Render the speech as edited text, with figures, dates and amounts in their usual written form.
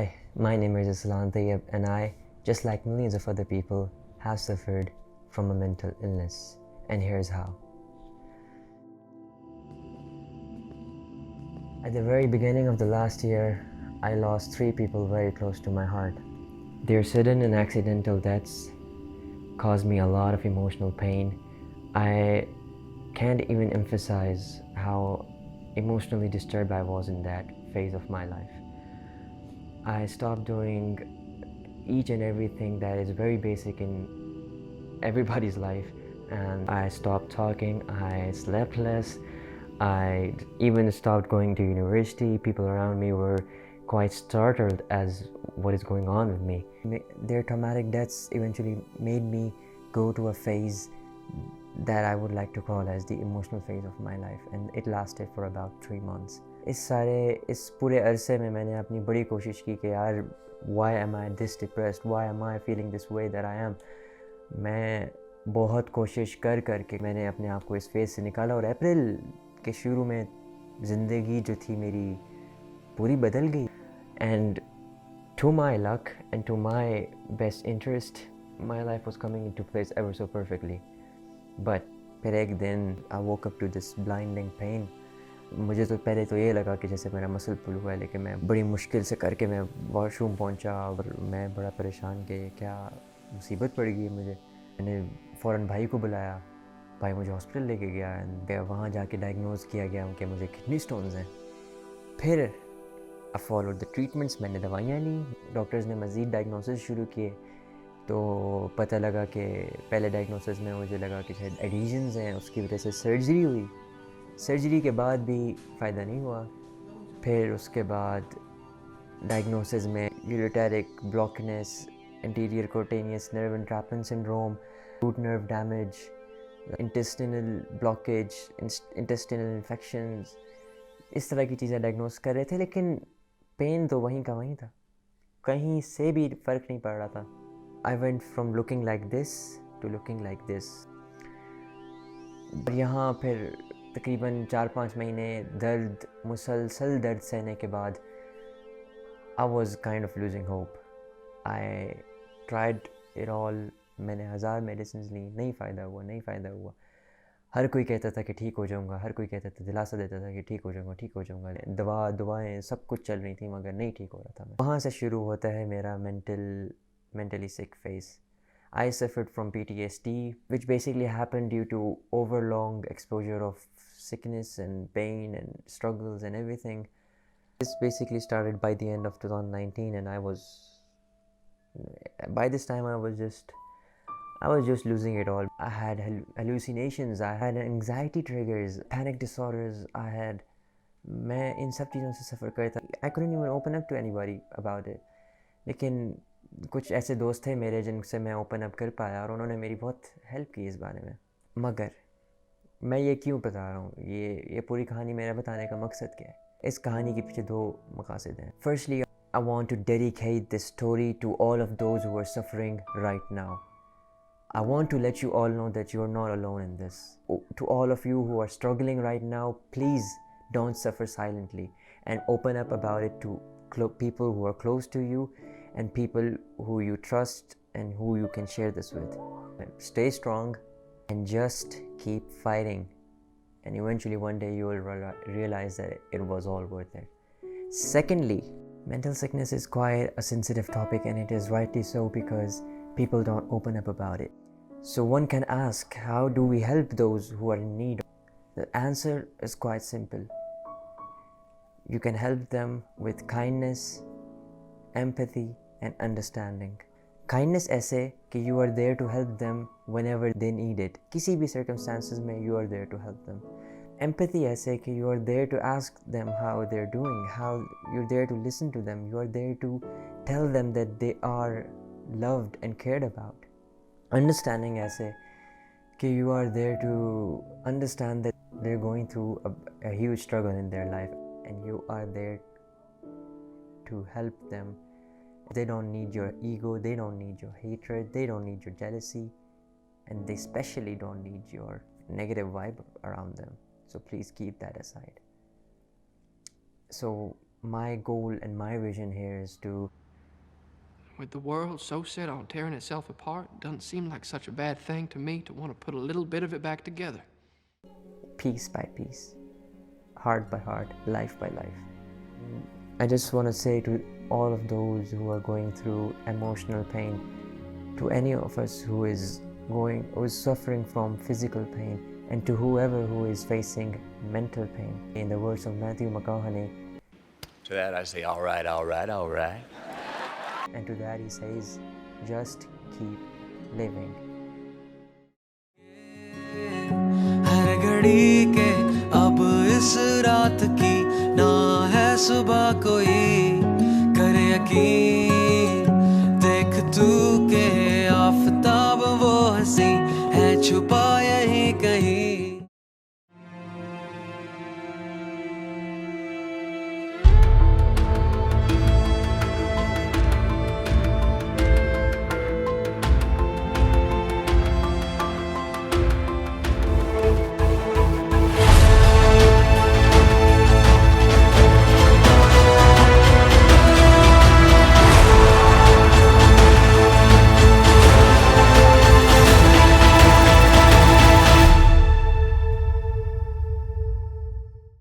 Hi, my name is Aslan Tayyab and I, just like millions of other people, have suffered from a mental illness. And here's how. At the very beginning of the last year, I lost 3 people very close to my heart. Their sudden and accidental deaths caused me a lot of emotional pain. I can't even emphasize how emotionally disturbed I was in that phase of my life. I stopped doing each and everything that is very basic in everybody's life, and I stopped talking, I slept less, I even stopped going to university. People around me were quite startled as what is going on with me. Their traumatic deaths eventually made me go to a phase that I would like to call as the emotional phase of my life, and it lasted for about 3 months. इस पूरे अरसे में मैंने अपनी बड़ी कोशिश की कि यार why am I this depressed, why am I feeling this way that I am. मैं बहुत कोशिश कर के मैंने अपने आप को इस फेज से निकाला और अप्रैल के शुरू में ज़िंदगी जो थी मेरी पूरी बदल गई. And to my luck and to my best interest, my life was coming into place ever so perfectly. But फिर एक दिन I woke up to this blinding pain. मुझे तो पहले तो ये लगा कि जैसे मेरा मसल पुल हुआ है, लेकिन मैं बड़ी मुश्किल से करके मैं वॉशरूम पहुंचा और मैं बड़ा परेशान कि क्या मुसीबत पड़ गई मुझे. मैंने फ़ौरन भाई को बुलाया, भाई मुझे हॉस्पिटल लेके गया एंड वहाँ जाके डायग्नोज किया गया कि मुझे किडनी स्टोन्स हैं. फिर आई फॉलो द ट्रीटमेंट्स, मैंने दवाइयाँ ली, डॉक्टर्स ने मज़ीद डायग्नोसिस शुरू किए. तो पता लगा कि पहले डायग्नोसिस में मुझे लगा कि शायद एडिशंस हैं, उसकी वजह से सर्जरी हुई. सर्जरी के बाद भी फ़ायदा नहीं हुआ. फिर उसके बाद डायग्नोसिस में ureteric blockness, interior cutaneous nerve entrapment syndrome, root nerve damage, intestinal blockage, intestinal infections, इस तरह की चीज़ें डायग्नोस कर रहे थे. लेकिन पेन तो वहीं का वहीं था, कहीं से भी फ़र्क नहीं पड़ रहा था. I went from looking like this to looking like this. यहाँ फिर तकरीबन 4-5 महीने दर्द, मुसलसल दर्द सहने के बाद I was kind of losing hope. I tried it all. मैंने 1000 मेडिसिन ली, नहीं फ़ायदा हुआ. हर कोई कहता था कि ठीक हो जाऊँगा, हर कोई कहता था, दिलासा देता था कि ठीक हो जाऊँगा. दवाएं सब कुछ चल रही थी मगर नहीं ठीक हो रहा था. वहाँ से शुरू होता है मेरा mentally sick phase. I suffered from PTSD, which basically happened due to overlong exposure of sickness and pain and struggles and everything. This basically started by the end of 2019, and by this time I was just losing it all. I had hallucinations, I had anxiety triggers, panic disorders, मैं इन सब चीज़ों से सफ़र करता. I couldn't even open up to anybody about it. लेकिन कुछ ऐसे दोस्त थे मेरे जिनसे मैं ओपन अप कर पाया और उन्होंने मेरी बहुत हेल्प की इस बारे में. मगर मैं ये क्यों बता रहा हूँ, ये पूरी कहानी मेरा बताने का मकसद क्या है. इस कहानी के पीछे 2 मकासद हैं. Firstly, I want to dedicate this story to all of those who are suffering right now. I want to let you all know that you are not alone in this. To all of you who are struggling right now, please don't suffer silently and open up about it to people who are close to you and people who you trust and who you can share this with. Stay strong and just keep fighting, and eventually one day you will realize that it was all worth it. Secondly, mental sickness is quite a sensitive topic, and it is rightly so because people don't open up about it. So one can ask, how do we help those who are in need? The answer is quite simple. You can help them with kindness, empathy and understanding. Kindness ऐसे कि you are there to help them whenever they need it. किसी भी circumstances में you are there to help them. Empathy ऐसे कि you are there to ask them how they're doing, how you're there to listen to them, you are there to tell them that they are loved and cared about. Understanding ऐसे कि you are there to understand that they're going through a huge struggle in their life and you are there to help them. They don't need your ego, they don't need your hatred, they don't need your jealousy, and they especially don't need your negative vibe around them. So please keep that aside. So my goal and my vision here is to, With the world so set on tearing itself apart, it doesn't seem like such a bad thing to me to want to put a little bit of it back together. piece by piece, heart by heart, life by life. I just want to say to all of those who are going through emotional pain, to any of us who is suffering from physical pain, and to whoever who is facing mental pain. In the words of Matthew McConaughey, To that I say, all right, all right, all right. and to that he says, just keep living. हर घड़ी के अब इस रात की ना है सुबह कोई करे यकीन देख तू के आफताब वो हंसी है छुपा यहीं कहीं